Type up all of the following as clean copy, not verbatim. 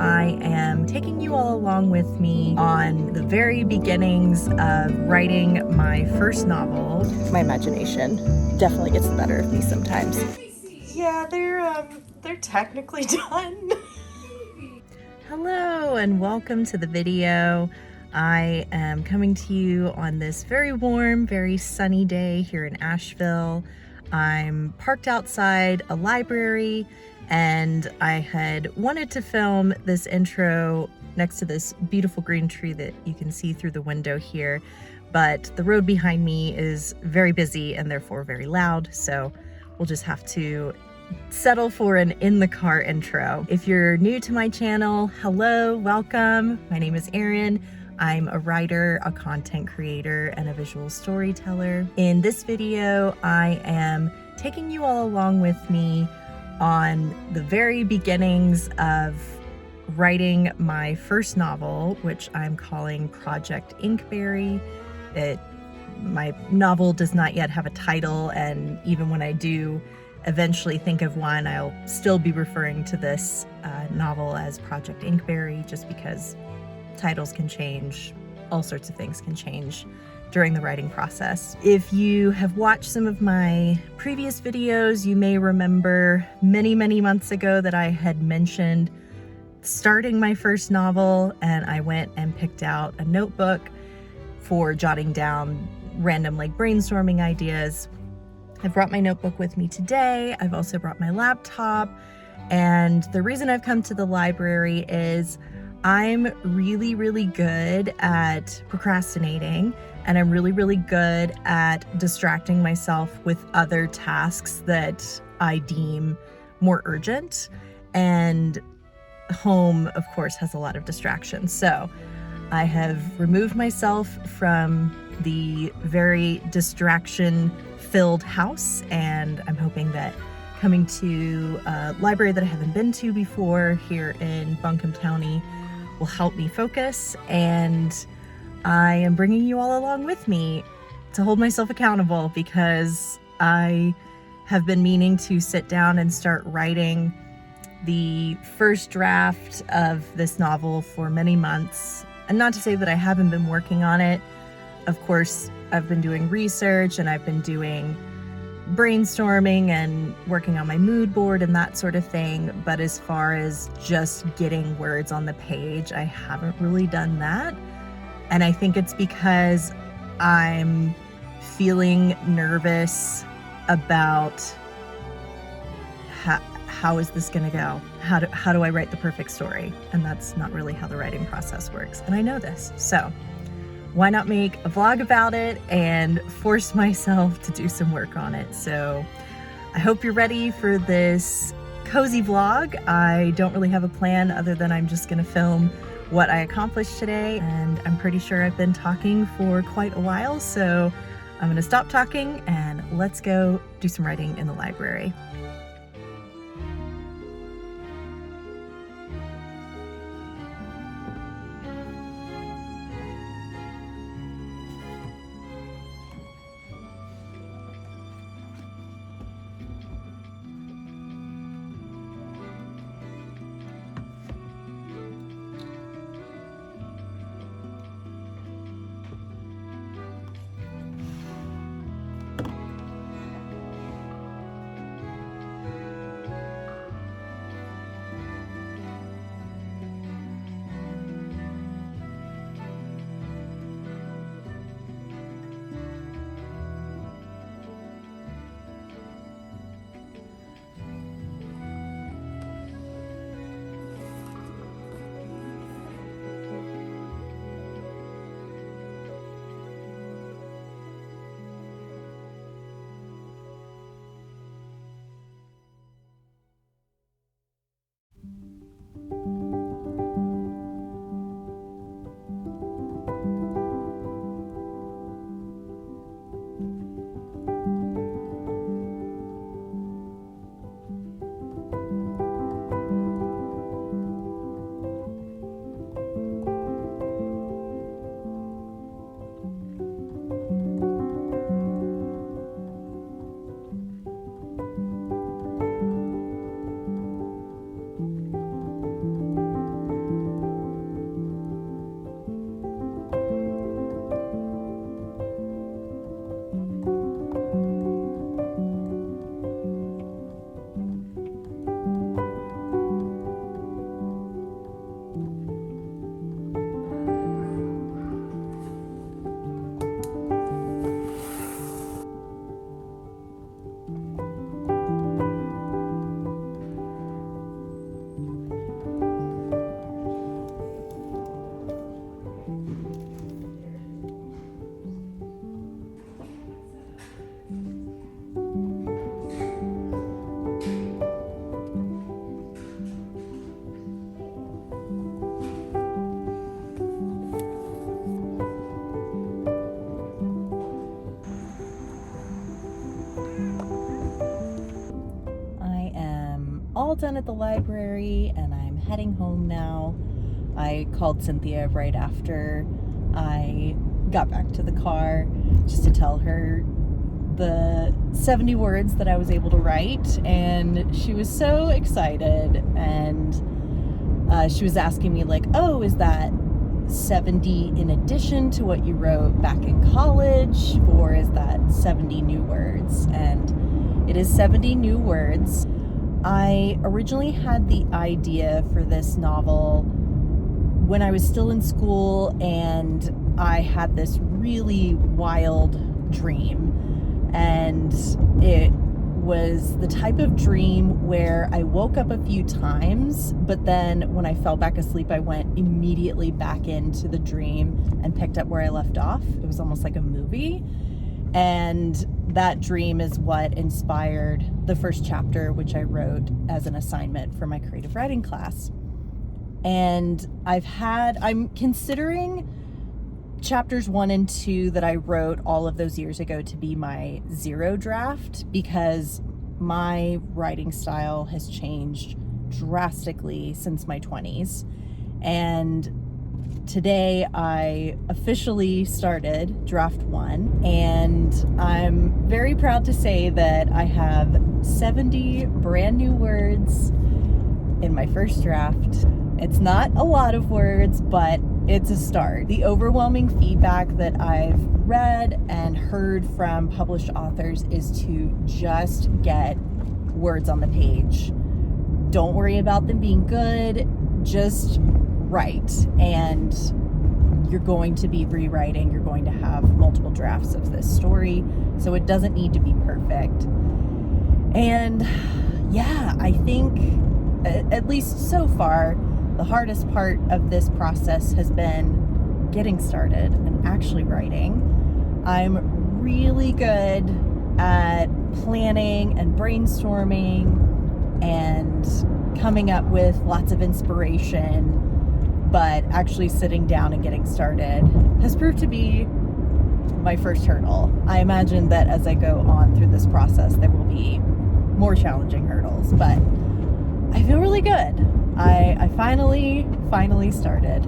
I am taking you all along with me on the very beginnings of writing my first novel. My imagination definitely gets the better of me sometimes. Yeah, they're technically done. Hello and welcome to the video. I am coming to you on this very warm, very sunny day here in Asheville. I'm parked outside a library and I had wanted to film this intro next to this beautiful green tree that you can see through the window here, but the road behind me is very busy and therefore very loud, so we'll just have to settle for an in-the-car intro. If you're new to my channel, hello, welcome. My name is Erin. I'm a writer, a content creator, and a visual storyteller. In this video, I am taking you all along with me on the very beginnings of writing my first novel, which I'm calling Project Inkberry. My novel does not yet have a title, and even when I do eventually think of one, I'll still be referring to this novel as Project Inkberry, just because titles can change, all sorts of things can change during the writing process. If you have watched some of my previous videos, you may remember many months ago that I had mentioned starting my first novel, and I went and picked out a notebook for jotting down random brainstorming ideas. I've brought my notebook with me today. I've also brought my laptop. And the reason I've come to the library is I'm really good at procrastinating, and I'm really good at distracting myself with other tasks that I deem more urgent. And home, of course, has a lot of distractions. So I have removed myself from the very distraction-filled house, and I'm hoping that coming to a library that I haven't been to before here in Buncombe County will help me focus, and I am bringing you all along with me to hold myself accountable, because I have been meaning to sit down and start writing the first draft of this novel for many months. And not to say that I haven't been working on it. Of course, I've been doing research and I've been doing brainstorming and working on my mood board and that sort of thing. But as far as just getting words on the page, I haven't really done that. And I think it's because I'm feeling nervous about how is this going to go? How do I write the perfect story? And that's not really how the writing process works. And I know this. So why not make a vlog about it and force myself to do some work on it? So I hope you're ready for this cozy vlog. I don't really have a plan other than I'm just going to film what I accomplished today. And I'm pretty sure I've been talking for quite a while. So I'm going to stop talking and let's go do some writing in the library. done at the library and I'm heading home now. I called Cynthia right after I got back to the car just to tell her the 70 words that I was able to write, and she was so excited, and she was asking me like, oh, is that 70 in addition to what you wrote back in college, or is that 70 new words? And it is 70 new words. I originally had the idea for this novel when I was still in school, and I had this really wild dream. And it was the type of dream where I woke up a few times, but then when I fell back asleep, I went immediately back into the dream and picked up where I left off. It was almost like a movie. And that dream is what inspired the first chapter, which I wrote as an assignment for my creative writing class. And I'm considering chapters 1 and 2 that I wrote all of those years ago to be my zero draft, because my writing style has changed drastically since my 20s. And today I officially started draft 1, and I'm very proud to say that I have 70 brand new words in my first draft. It's not a lot of words, but it's a start. The overwhelming feedback that I've read and heard from published authors is to just get words on the page. Don't worry about them being good, just write. And you're going to be rewriting, you're going to have multiple drafts of this story, so it doesn't need to be perfect. And yeah, I think, at least so far, the hardest part of this process has been getting started and actually writing. I'm really good at planning and brainstorming and coming up with lots of inspiration, but actually sitting down and getting started has proved to be my first hurdle. I imagine that as I go on through this process, there will be more challenging hurdles, but I feel really good. I finally started.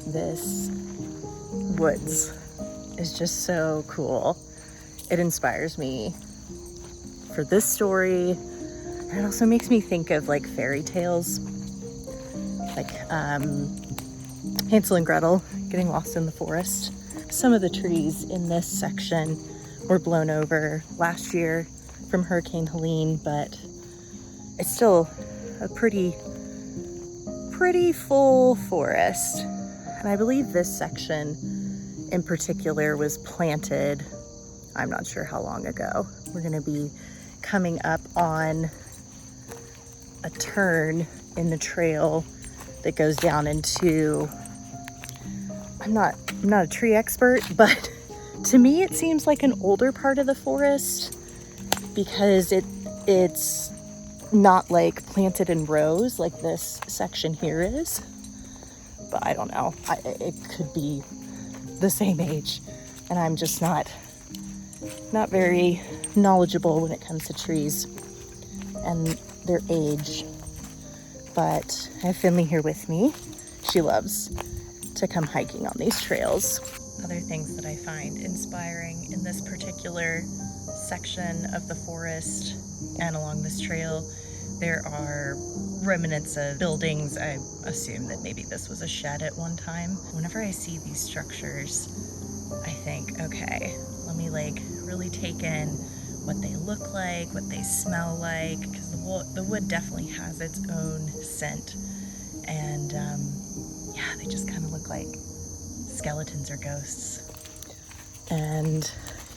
This woods is just so cool. It inspires me for this story, and it also makes me think of like fairy tales, like Hansel and Gretel getting lost in the forest. Some of the trees in this section were blown over last year from Hurricane Helene, but it's still a pretty full forest. And I believe this section in particular was planted, I'm not sure how long ago. We're going to be coming up on a turn in the trail that goes down into, I'm not a tree expert, but to me it seems like an older part of the forest, because it's not like planted in rows like this section here is. But I don't know, it could be the same age, and I'm just not very knowledgeable when it comes to trees and their age. But I have Finley here with me. She loves to come hiking on these trails. Other things that I find inspiring in this particular section of the forest and along this trail, there are remnants of buildings. I assume that maybe this was a shed at one time. Whenever I see these structures, I think, okay, let me like really take in what they look like, what they smell like, because the wood definitely has its own scent. And yeah, they just kind of look like skeletons or ghosts. And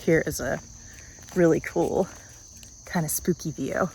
here is a really cool kind of spooky view.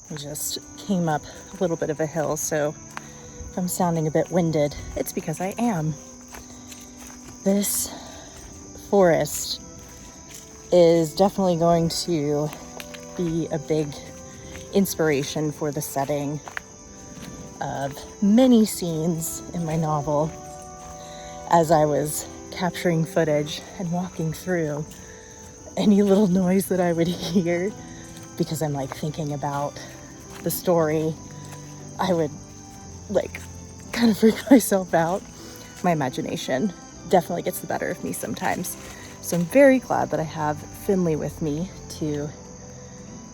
I just came up a little bit of a hill, so if I'm sounding a bit winded, it's because I am. This forest is definitely going to be a big inspiration for the setting of many scenes in my novel. As I was capturing footage and walking through, any little noise that I would hear, because I'm like thinking about the story, I would like kind of freak myself out. My imagination definitely gets the better of me sometimes. So I'm very glad that I have Finley with me to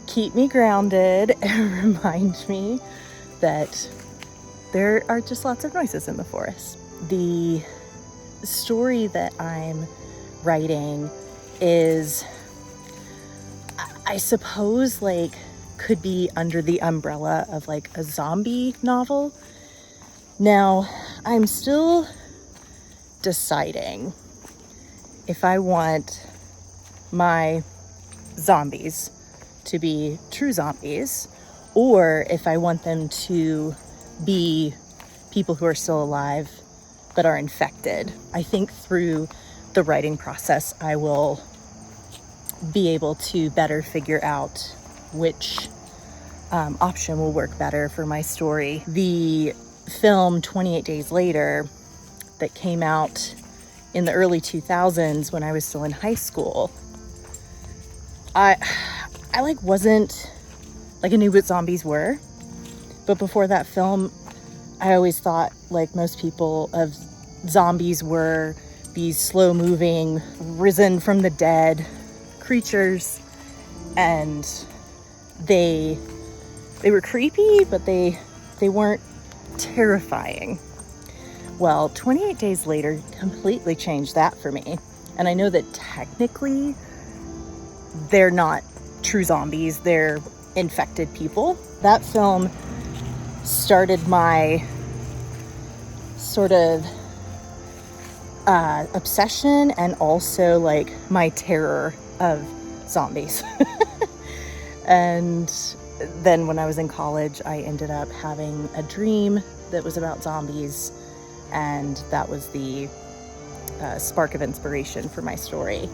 keep me grounded and remind me that there are just lots of noises in the forest. The story that I'm writing is, I suppose, like, could be under the umbrella of like a zombie novel. Now, I'm still deciding if I want my zombies to be true zombies, or if I want them to be people who are still alive but are infected. I think through the writing process, I will be able to better figure out which option will work better for my story. The film 28 Days Later that came out in the early 2000s when I was still in high school, I like wasn't like, I knew what zombies were, but before that film, I always thought, like most people, of zombies were these slow moving, risen from the dead creatures, and they were creepy, but they weren't terrifying. Well, 28 Days Later completely changed that for me. And I know that technically they're not true zombies, they're infected people. That film started my sort of obsession, and also like my terror of zombies. And then when I was in college, I ended up having a dream that was about zombies, and that was the spark of inspiration for my story.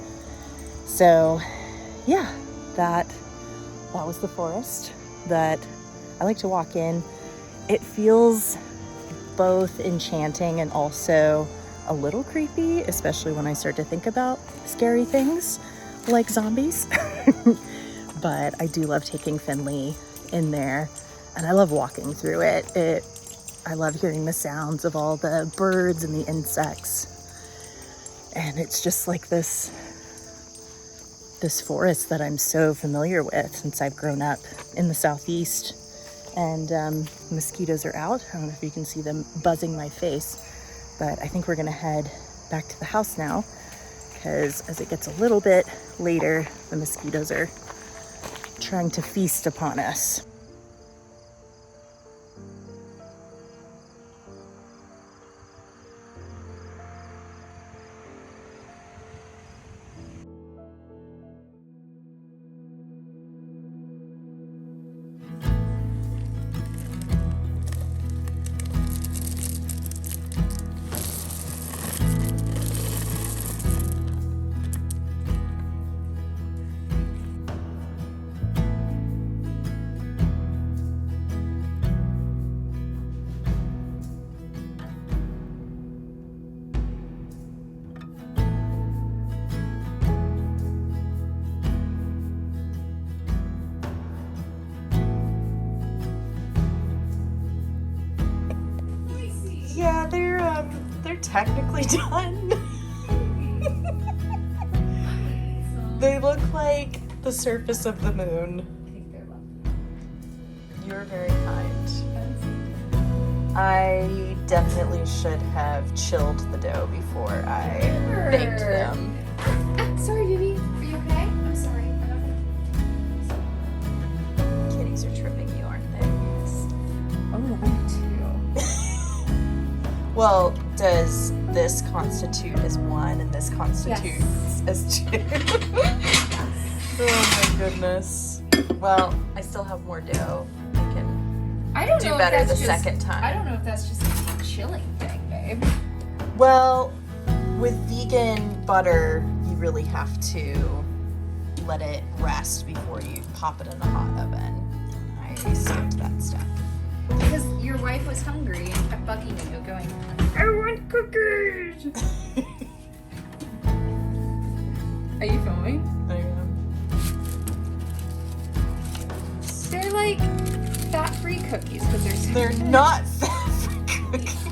So yeah, that was the forest that I like to walk in. It feels both enchanting and also a little creepy, especially when I start to think about scary things like zombies. But I do love taking Finley in there, and I love walking through it. I love hearing the sounds of all the birds and the insects. And it's just like this forest that I'm so familiar with since I've grown up in the Southeast. And mosquitoes are out. I don't know if you can see them buzzing my face, but I think we're gonna head back to the house now, because as it gets a little bit later, the mosquitoes are trying to feast upon us. Yeah, they're technically done. They look like the surface of the moon. You're very kind. I definitely should have chilled the dough before I baked them. Sorry, Vivi. Are you okay? I'm sorry. Kitties are tripping you, aren't they? Oh, I'm too. Well, does this constitute as one and this constitutes as two? Oh my goodness. Well, I still have more dough. I don't do know if better that's the just, second time. I don't know if that's just a chilling thing, babe. Well, with vegan butter, you really have to let it rest before you pop it in the hot oven. I skipped that step. Because your wife was hungry and kept bugging you, going, I want cookies! Are you filming? I am. They're like fat-free cookies because they're so They're good. not fat cookies.